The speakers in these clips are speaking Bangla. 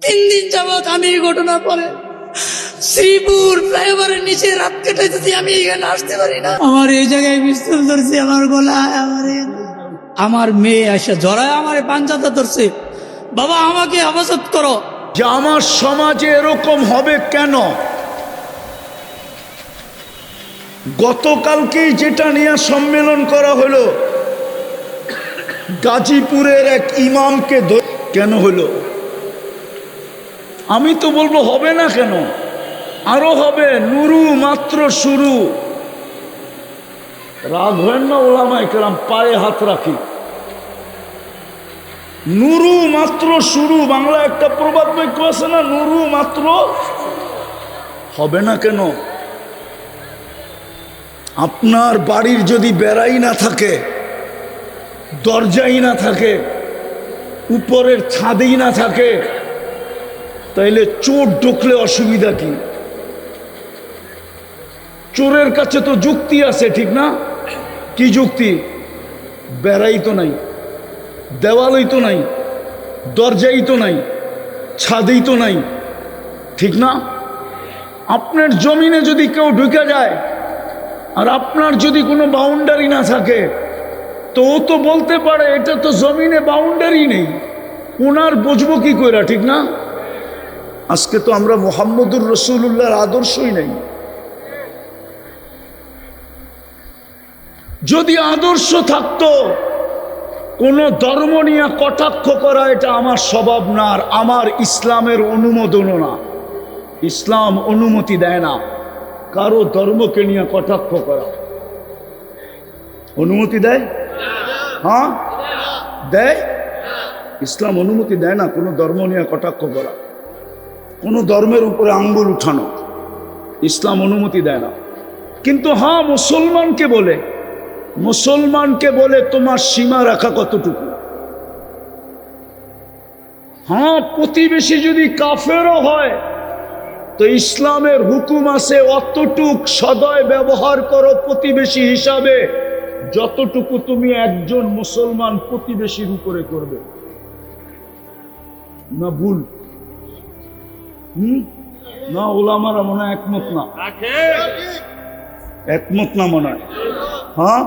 3 দিন যাবৎ আমি এই ঘটনা পরে শ্রীপুর ফ্লাইওভারের নিচে রাত কাটাইতেছি, আমি এখানে আসতে পারি না। আমার এই জায়গায় পিস্তল ধরছে, আমার গলায়, আমার মেয়ে আসে জড়ায় আমার পাঞ্জাটা ধরছে। বাবা আমাকে হেফাজত করো। যে আমার সমাজে এরকম হবে কেন? গতকালকেই যেটা নিয়ে সম্মেলন করা হলো, গাজীপুরের এক ইমামকে কেন হলো? আমি তো বলবো হবে না কেন, আরো হবে। নুরু মাত্র শুরু। রাগ হয় না ওলামায়ে কেরাম, পায়ে হাত রাখি। নুরু মাত্র শুরু, বাংলা একটা প্রবাদ বাক্য আছে না, নুরু মাত্র। হবে না কেন? আপনার বাড়ির যদি বেড়াই না থাকে, দরজাই না থাকে, উপরের ছাদেই না থাকে, তাইলে চোর ঢুকলে অসুবিধা কি? চোরের কাছে তো যুক্তি আছে, ঠিক না? কি যুক্তি? বেড়াই তো নাই, দেওয়ালই তো নাই, দরজাই তো নাই, ছাদেই তো নাই, ঠিক না? আপনার জমিনে যদি কেউ ঢুকে যায় আর আপনার যদি কোনো বাউন্ডারি না থাকে, তো ও তো বলতে পারে এটা তো জমিনে বাউন্ডারি নেই, ওনার বুঝবো কি কইরা, ঠিক না? আজকে তো আমরা মুহাম্মদুর রাসূলুল্লাহর আদর্শই নেই। যদি আদর্শ থাকতো, কোন ধর্ম নিয়ে কটাক্ষ করা এটা আমার স্বভাব না, আর আমার ইসলামের অনুমোদনও না। ইসলাম অনুমতি দেয় না কারো ধর্মকে নিয়ে কটাক্ষ করা। অনুমতি দেয়? হ্যাঁ দেয়। ইসলাম অনুমতি দেয় না কোনো ধর্ম নিয়ে কটাক্ষ করা, কোনো ধর্মের উপরে আঙ্গুল উঠানো। ইসলাম অনুমতি দেয় না। কিন্তু হ্যাঁ, মুসলমানকে বলে তোমার সীমা রাখা কতটুকু। হ্যাঁ, প্রতিবেশী যদি কাফেরও হয় তো ইসলামের হুকুম আছে অতটুক সদয় ব্যবহার করো প্রতিবেশী হিসাবে, যতটুকু তুমি একজন মুসলমান প্রতিবেশীর উপরে করবে। না ভুল? না, ওলামারা মনে হয় একমত না, একমত না মনে হয়। হ্যাঁ,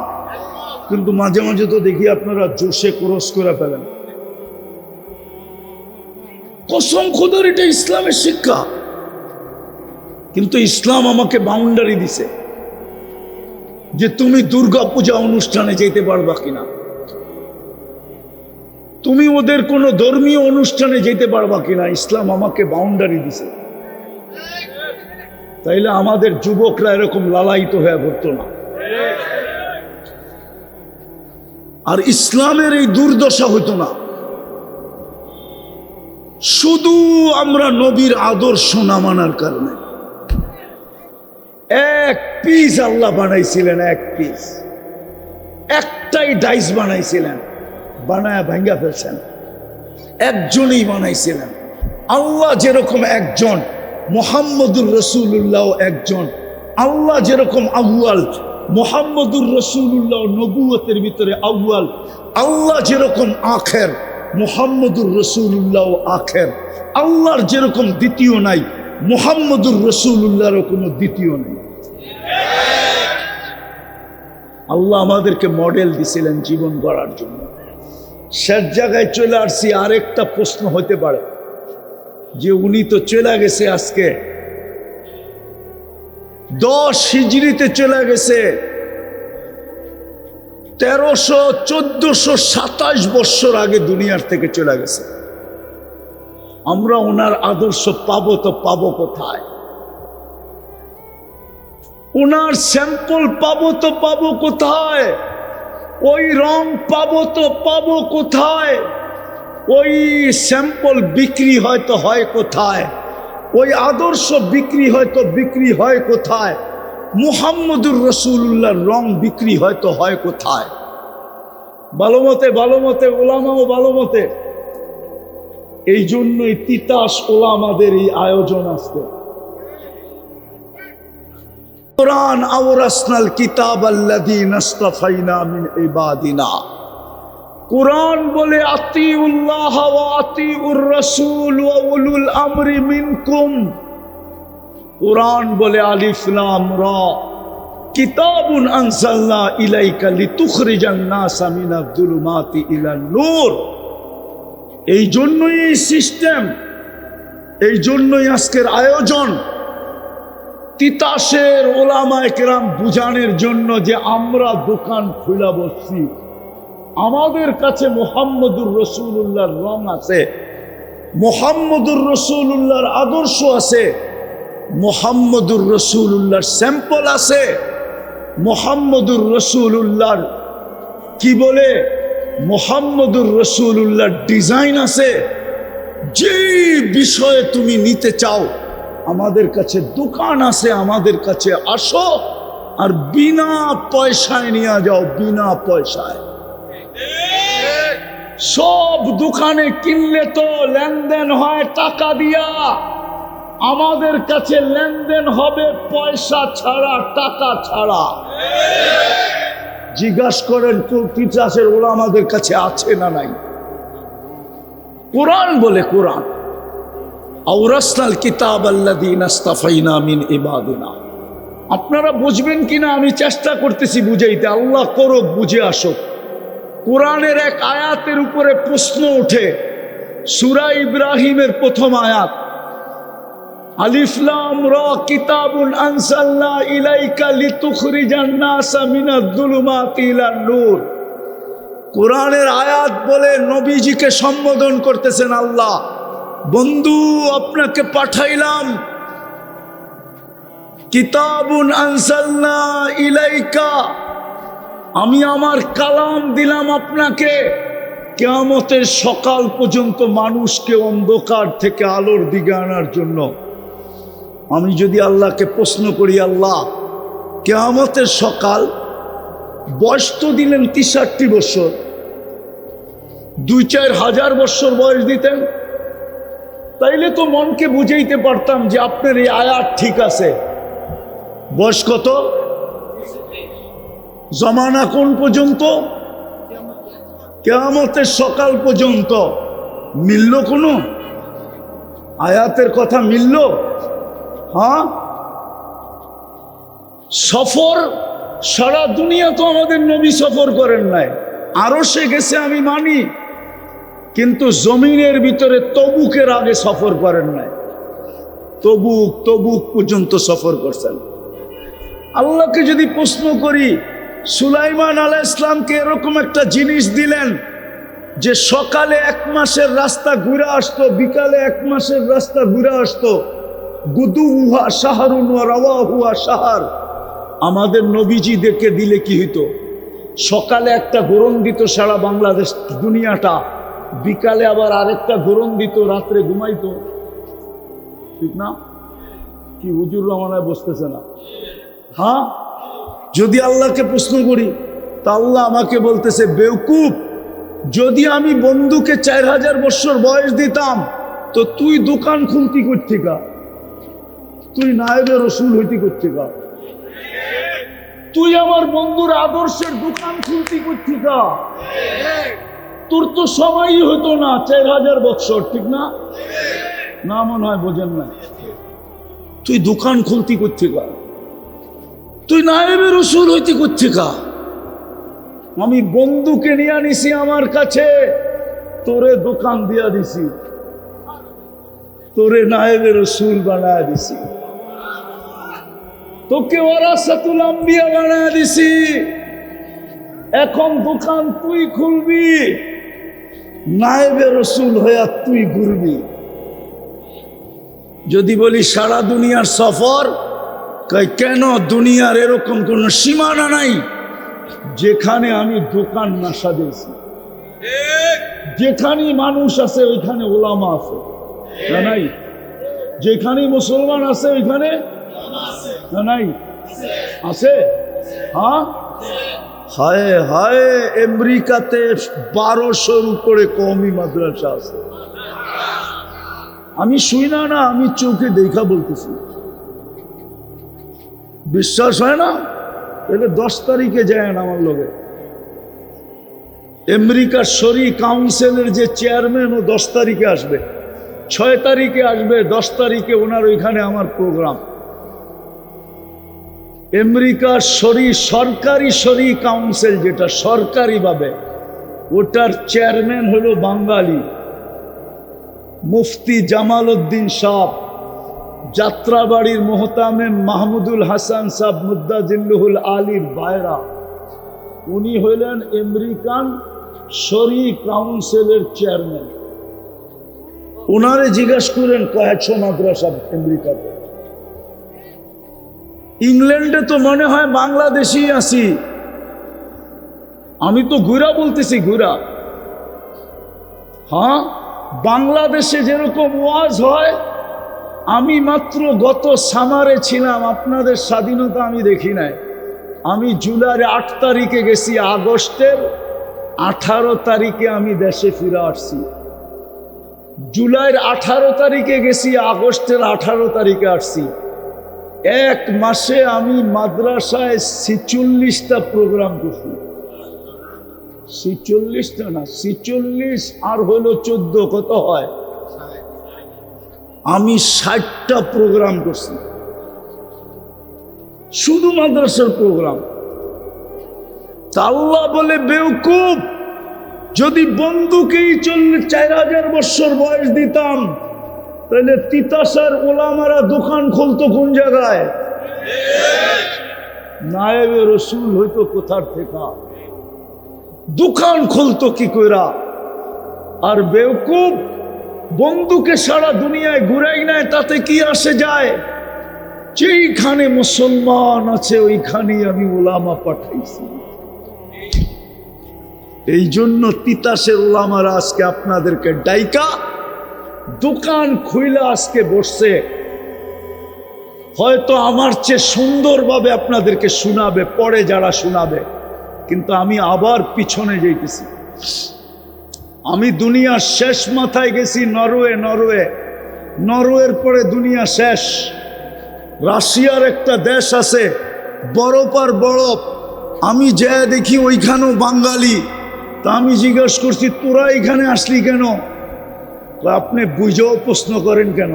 কিন্তু মাঝে মাঝে তো দেখি আপনারা জোশে ক্রস করে ফেলেন। কসম খোদার, এটা ইসলামের শিক্ষা। কিন্তু ইসলাম আমাকে বাউন্ডারি দিছে যে তুমি দুর্গা পূজা অনুষ্ঠানে যেতে পারবা কিনা, তুমি ওদের কোনো ধর্মীয় অনুষ্ঠানে যেতে পারবা কিনা। ইসলাম আমাকে বাউন্ডারি দিছে। তাইলে আমাদের যুবকরা এরকম লালায়িত হয়ে পড়তো না। আর ইসলামের এই দুর্দশা হতো না। শুধু আমরা নবীর আদর্শ না মানার কারণে। এক পিস আল্লাহ বানাইছিলেন, এক পিস, একটাই ডাইস বানাইছিলেন, বানায়া ভাঙ্গা ফেলছেন। একজনই বানাইছিলেন। আল্লাহ যেরকম একজন, মুহাম্মদুর রাসূলুল্লাহ একজন। আল্লাহ যেরকম আউয়াল, মুহাম্মদুর রাসূলুল্লাহ নবুয়তের ভিতরে আউয়াল। আল্লাহ যেরকম আখের, মুহাম্মদুর রাসূলুল্লাহ আখের। আল্লাহর যেরকম দ্বিতীয় নাই, মুহাম্মদুর রাসূলুল্লাহর কোনো দ্বিতীয় নেই। আল্লাহ আমাদেরকে মডেল দিছিলেন জীবন গড়ার জন্য। শেষ জায়গায় চলে আসছি। আরেকটা প্রশ্ন হতে পারে যে উনি তো চলে গেছে, আজকে 10 হিজরিতে চলে গেছে, 1300-1427 বৎসর আগে দুনিয়ার থেকে চলে গেছে। আমরা ওনার আদর্শ পাবো তো পাবো কোথায়? ওনার স্যাম্পল পাবো তো পাবো কোথায়? ওই রং পাবো তো পাবো কোথায়? ওই স্যাম্পল বিক্রি হয়তো হয় কোথায়? ওই আদর্শ বিক্রি হয়তো বিক্রি হয় কোথায়? মুহাম্মদুর রাসূলুল্লাহর রং বিক্রি হয়তো হয় কোথায়? ভালো মতে ওলামাও ভালো মতে। এই জন্যই তিতাস ওলামাদের এই আয়োজন আসছে। কোরআন আওরাসনাল কিতাব আল্লাযী নাসতাফাইনা মিন ইবাদিনা। কুরআন বলে আতিউল্লাহ ওয়া আতিউর রাসূল ওয়া উলুল আমরি মিনকুম। কুরআন বলে আলিফ লাম রা কিতাবুন আনজালনা ইলাইকা লিতুখরিজান নাসা মিনাজ যুলুমাতি ইলান নূর। এই জন্যই এই সিস্টেম, এই জন্যই আজকের আয়োজন। তিতাসের ওলামায়ে কেরাম বুঝানোর জন্য যে আমরা দোকান খুলে বসছি, আমাদের কাছে মুহাম্মদুর রাসূলুল্লাহর রং আছে, মুহাম্মদুর রাসূলুল্লাহর আদর্শ আছে, মুহাম্মদুর রাসূলুল্লাহর স্যাম্পল আছে, মুহাম্মদুর রাসূলুল্লাহর কি বলে মুহাম্মদুর রাসূলুল্লাহর ডিজাইন আছে। যে বিষয়ে তুমি নিতে চাও আমাদের কাছে দোকান আছে, আমাদের কাছে আসো আর বিনা পয়সায় নিয়ে যাও, বিনা পয়সায়। সব দোকানে কিনলে তো লেনদেন হয় টাকা দিয়া, আমাদের কাছে লেনদেন হবে পয়সা ছাড়া, টাকা ছাড়া। জিজ্ঞাসা করেন তিতাসের ওলামাদের কাছে আছে না নাই? কুরআন বলে, কুরআন আওরাসনাল কিতাব আল্লাযীনা ইসতাফাইনা মিন ইবাদিনা। আপনারা বুঝবেন কিনা আমি চেষ্টা করতেছি বুঝাইতে, আল্লাহ করুক বুঝে আসুক। কোরআনের এক আয়াতের উপরে প্রশ্ন ওঠে, সূরা ইব্রাহিমের প্রথম আয়াত, আলিফ লাম রা কিতাবুন আনজালনা ইলাইকা লিতুখরিজান নাসা মিনাজ যুলুমাতি ইলান নূর। কোরআনের আয়াত বলে নবীজিকে সম্বোধন করতেছেন আল্লাহ, বন্ধু আপনাকে পাঠাইলাম, কিতাবুন আনজালনা ইলাইকা, আমি আমার কালাম দিলাম আপনাকে, কিয়ামতের সকাল পর্যন্ত মানুষকে অন্ধকার থেকে আলোর দিকে আনার জন্য। আমি যদি আল্লাহকে প্রশ্ন করি, আল্লাহ কিয়ামতের সকাল, বয়স তো দিলেন 63 বছর, 2-4 হাজার বছর বয়স দিতেন, তাইলে তো মনকে বুঝাইতে পারতাম যে আপনার এই আয়াত ঠিক আছে। বয়স কত? জমানা কোন পর্যন্ত? কিয়ামতের সকাল পর্যন্ত। মিলল কোনো আয়াতের কথা? মিলল? হ্যাঁ। সফর সারা দুনিয়া তো আমাদের নবী সফর করেন নাই, আরো সে গেছে আমি মানি, কিন্তু জমিনের ভিতরে তবুকের আগে সফর করেন নাই। তবুক পর্যন্ত সফর করছেন। আল্লাহকে যদি প্রশ্ন করি, সুলাইমান আলাইহিস সালামকে এরকম একটা জিনিস দিলেন যে সকালে 1 মাসের রাস্তা ঘুরে আসতো, বিকালে 1 মাসের রাস্তা ঘুরে আসতো, গুদুহা শাহরুন ওয়া রাওয়াহুয়া শাহর। আমাদের নবীজি দেখে দিলে কি হইতো? সকালে একটা গরম দিত সারা বাংলাদেশ দুনিয়াটা, বিকালে আবার আরেকটা গরম দিত, রাত্রে ঘুমাইতো। ঠিক না? কি হুজুর রহমানায় বসতেছে না? হ্যাঁ। যদি আল্লাহকে প্রশ্ন করি, তা আল্লাহ আমাকে বলতেছে, বেওকুফ, যদি আমি বন্ধুকে 4000 বছর বয়স দিতাম তো তুই দোকান খুলতি করতে গা, তুই নায়েবে রসুল হইতে করতে গা, তুই আমার বন্ধুর আদর্শের দোকান খুলতি করতে গা, তোর তো সময়ই হতো না 4000 বছর। ঠিক না? না, মনে হয় বোঝেন না। তুই দোকান খুলতি করতে গা, তুই নায়েবে রসুল হইতে করতে গা। আমি বন্ধুকে নিয়ে আনিছি আমার কাছে, তোরে দোকান দিয়া দিছি, তোরে নায়েবে রসুল বানায় দিছি, তোকে ওয়ারাসাতুল আম্বিয়া বানায় দিছি। এখন দোকান তুই খুলবি, নায়েবে রসুল হইয়া তুই ঘুরবি। যদি বলি সারা দুনিয়ার সফর, কেন? দুনিয়ার এরকম কোন সীমানা নাই যেখানে আমি দোকান না সাজিয়েছি। যেখানে মানুষ আছে ওইখানে ওলামা আছে, না নাই? যেখানে মুসলমান আছে ওইখানে না নাই? আছে। হ্যাঁ। হায় হায়, আমেরিকাতে 1200-র উপরে কওমি মাদ্রাসা আছে। আমি শুই না, আমি চোখে দেখা বলতেছি। বিশ্বাস হয় না? তাহলে 10 তারিখে যায় না আমার লগে, আমেরিকার শরী কাউন্সিলের যে চেয়ারম্যান ও 10 তারিখে আসবে, 6 তারিখে আসবে, 10 তারিখে ওনার ওইখানে আমার প্রোগ্রাম। আমেরিকার সরকারি শরী কাউন্সিল, যেটা সরকারিভাবে, ওটার চেয়ারম্যান হলো বাঙালি মুফতি জামাল উদ্দিন সাহ, যাত্রাবাড়ির মোহতামেম মাহমুদুল হাসান সাহ মুদ্দাজিল্লুহুল আলীর বায়রা। উনি হইলেন আমেরিকান শরী কাউন্সিলের চেয়ারম্যান। ওনারে জিজ্ঞাসা করেন কয়েকশো মাদ্রাসা আমেরিকাতে। ইংল্যান্ডে তো মনে হয় বাংলাদেশি আছি। আমি তো ঘুরা বলতেছি, ঘুরা। হ্যাঁ, বাংলাদেশে যেরকম ওয়াজ হয়, আমি মাত্র গত সামারে ছিলাম, আপনাদের স্বাধীনতা আমি দেখি নাই। আমি জুলাইয়ের 8 তারিখে গেছি, আগস্টের 18 তারিখে আমি দেশে ফিরে আসছি। জুলাইয়ের 18 তারিখে গেছি, আগস্টের 18 তারিখে আসছি। 1 মাসে আমি মাদ্রাসায় 46টা প্রোগ্রাম করছি। 46টা না, 46 আর হলো 14, কত হয়? আমি 60টা প্রোগ্রাম করছি, শুধু মাদ্রাসার প্রোগ্রাম। আল্লাহ বলে, বেওকুফ, যদি বন্দুকেই 4000 বছর বয়স দিতাম, তাহলে তিতাসার ওলামারা দোকান খুলতো কোন জায়গায়? নায়েবে রসুল হইতো কোথার থেকে, দোকান খুলতো কি কইরা? আর বেওকুফ, বন্দুকে সারা দুনিয়ায় ঘুরাই নেয়, তাতে কি আসে যায়? যেইখানে মুসলমান আছে ওইখানেই আমি ওলামা পাঠাইছি। এই জন্য তিতাসের ওলামারা আজকে আপনাদেরকে ডাইকা দোকান খুইলা আজকে বসছে। হয়তো আমার চেয়ে সুন্দরভাবে আপনাদেরকে শোনাবে, পরে যারা শোনাবে, কিন্তু আমি আবার পিছনে যাইতেছি। আমি দুনিয়ার শেষ মাথায় গেছি নরওয়ের পরে দুনিয়া শেষ। রাশিয়ার একটা দেশ আছে, বরফ আর বরফ। আমি যা দেখি ওইখানেও বাঙালি। তা আমি জিজ্ঞাসা করছি, তোরা এখানে আসলি কেন? আপনি বুঝেও প্রশ্ন করেন কেন?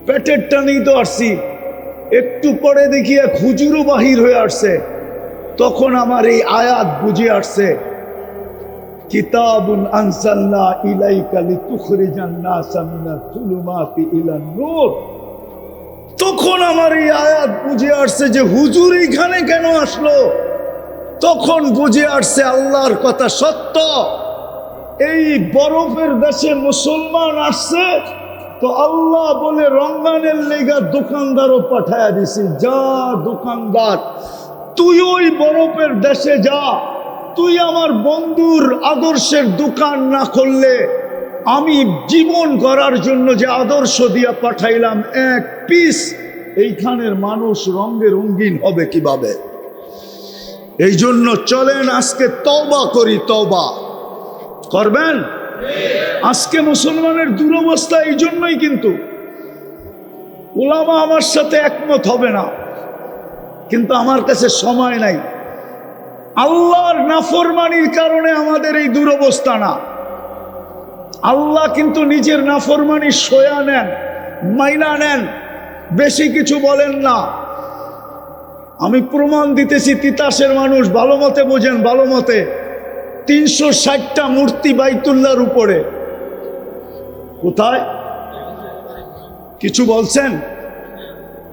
পেটের টানেই তো আসছি। একটু পরে দেখি এক হুজুরও বাহির হয়ে আসছে। তখন আমার এই আয়াত বুঝে আসছে, কিতাবুন আনজালনা ইলাইকা লিতুখরিজান নাসা মিনাজ যুলুমাতি ইলান নূর। তখন আমার এই আয়াত বুঝে আসছে যে হুজুর এখানে কেন আসলো। তখন বুঝে আসছে আল্লাহর কথা সত্য। এই বরফের দেশে মুসলমান আসছে, তো আল্লাহ বলে রমজানের লেগা দোকানদারও পাঠায়া দিছি। যা দোকানদার, তুই ওই বরফের দেশে যা। তুই আমার বন্ধুর আদর্শের দোকান না করলে আমি জীবন করার জন্য যে আদর্শ দিয়া পাঠাইলাম, 1 পিস, এইখানের মানুষ রঙে রঙিন হবে কিভাবে? এই জন্য চলেন আজকে তওবা করি। তওবা করবেন? আজকে মুসলমানের দুরবস্থা এই জন্যই। কিন্তু উলামা আমার সাথে একমত হবে না, কিন্তু আমার কাছে সময় নাই। আল্লাহর নাফরমানির কারণে আমাদের এই দুরবস্থা না। আল্লাহ কিন্তু নিজের নাফরমানি সয়া নেন, মাইনা নেন, বেশি কিছু বলেন না। আমি প্রমাণ দিতেছি, তিতাসের মানুষ ভালো মতে বোঝেন, ভালো মতে। 360টা মূর্তি বাইতুল্লাহর উপরে। কোথায়? কিছু বলছেন?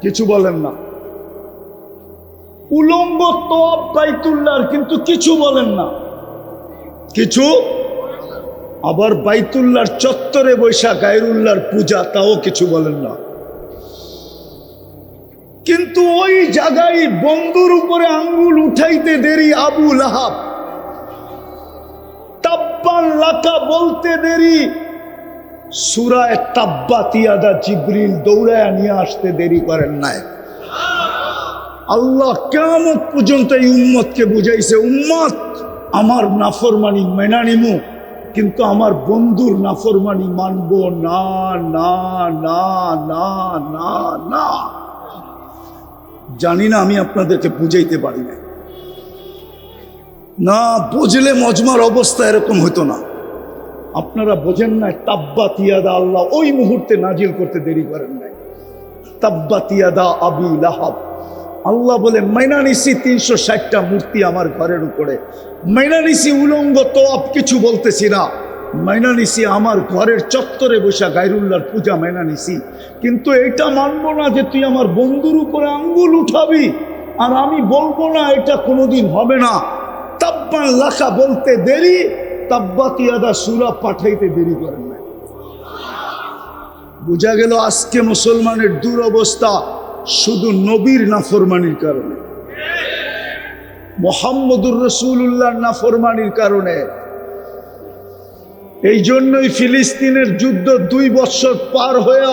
কিছু বলেন না। উলঙ্গ তওয়াব বাইতুল্লাহর, কিন্তু কিছু বলেন না। কিছু। আবার বাইতুল্লাহর চত্বরে বৈশা গায়রুল্লাহর পূজা, তাও কিছু বলেন না। কিন্তু ওই জায়গায় বন্ধুর উপরে আঙ্গুল উঠাইতে দেরি আবু লাহাব, তাব্বান লাকা বলতে দেরি, সূরায়ে তাব্বাত ইয়াদা জিবরিল দৌড়ায়া নিয়ে আসতে দেরি করেন নাই। আল্লাহ কিয়ামত পর্যন্ত এই উম্মতকে বুঝাইছে, উম্মত আমার নাফরমানি মেনা নিমু, কিন্তু আমার বন্ধুর নাফরমানি মানব না, না, না, না, না, না। জানি না আমি আপনাদেরকে বুঝাইতে পারি না। না বুঝলে মজমার অবস্থা এরকম হতো না। আপনারা বোঝেন না, তাব্বাত ইয়াদা, আল্লাহ ওই মুহূর্তে নাজিল করতে দেরি করেন নাই। তাব্বাত ইয়াদা আবি লাহাব, আল্লাহ বলে মাইনা নিছি 360টা মূর্তি আমার ঘরের উপরে, মাইনা নিছি উলঙ্গ তোয়াব কিছু বলতেছি না, মাইনা নিছি আমার ঘরের চত্বরে বসা গায়রুল্লাহর পূজা মাইনা নিছি। কিন্তু এটা মানবো না যে তুই আমার বন্ধুর উপরে আঙ্গুল উঠাবি আর আমি বলবো না, এটা কোনোদিন হবে না। তাব্বান লাকা বলতে দেরি, তাব্বাত ইয়াদা সূরা পাঠাইতে দেরি করেন না। বোঝা গেল আজকে মুসলমানের দুরবস্থা শুধু নবীর নাফরমানির কারণে, মুহাম্মদুর রাসূলুল্লাহর নাফরমানির কারণে। এই জন্যই ফিলিস্তিনের যুদ্ধ 2 বছর পার হয়ে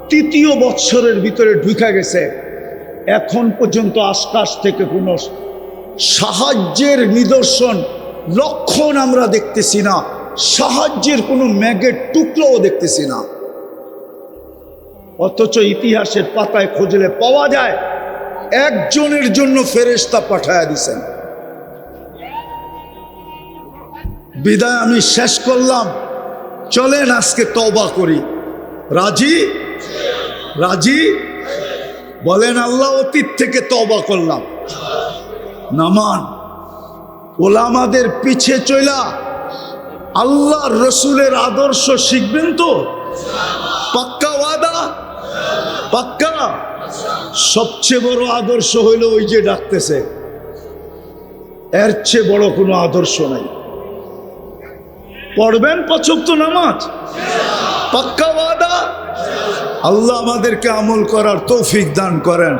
3য় বছরের ভিতরে ঢুকে গেছে। এখন পর্যন্ত আকাশ থেকে কোনো সাহায্যের নিদর্শন লক্ষণ আমরা দেখতেছি না, সাহায্যের কোনো ম্যাগের টুকরোও দেখতেছি না। অথচ ইতিহাসের পাতায় খুঁজলে পাওয়া যায় একজনের জন্য ফেরেশতা পাঠায়া দিছেন। বিদায় আমি শেষ করলাম, চলেন আজকে তওবা করি। রাজি? রাজি? বলেন আল্লাহ অতীত থেকে তওবা করলাম। নামান ওলামাদের পিছে চলা আল্লাহ রসুলের আদর্শ শিখবেন তো? পাক্কা ওয়াদা? পাক্কা? সবচেয়ে বড় আদর্শ হইল ওই যে ডাকতেছে, এর চেয়ে বড় কোনো আদর্শ নাই। পড়বেন 5 ওয়াক্ত নামাজ? পাক্কা ওয়াদা? আল্লাহ আমাদেরকে আমল করার তৌফিক দান করেন।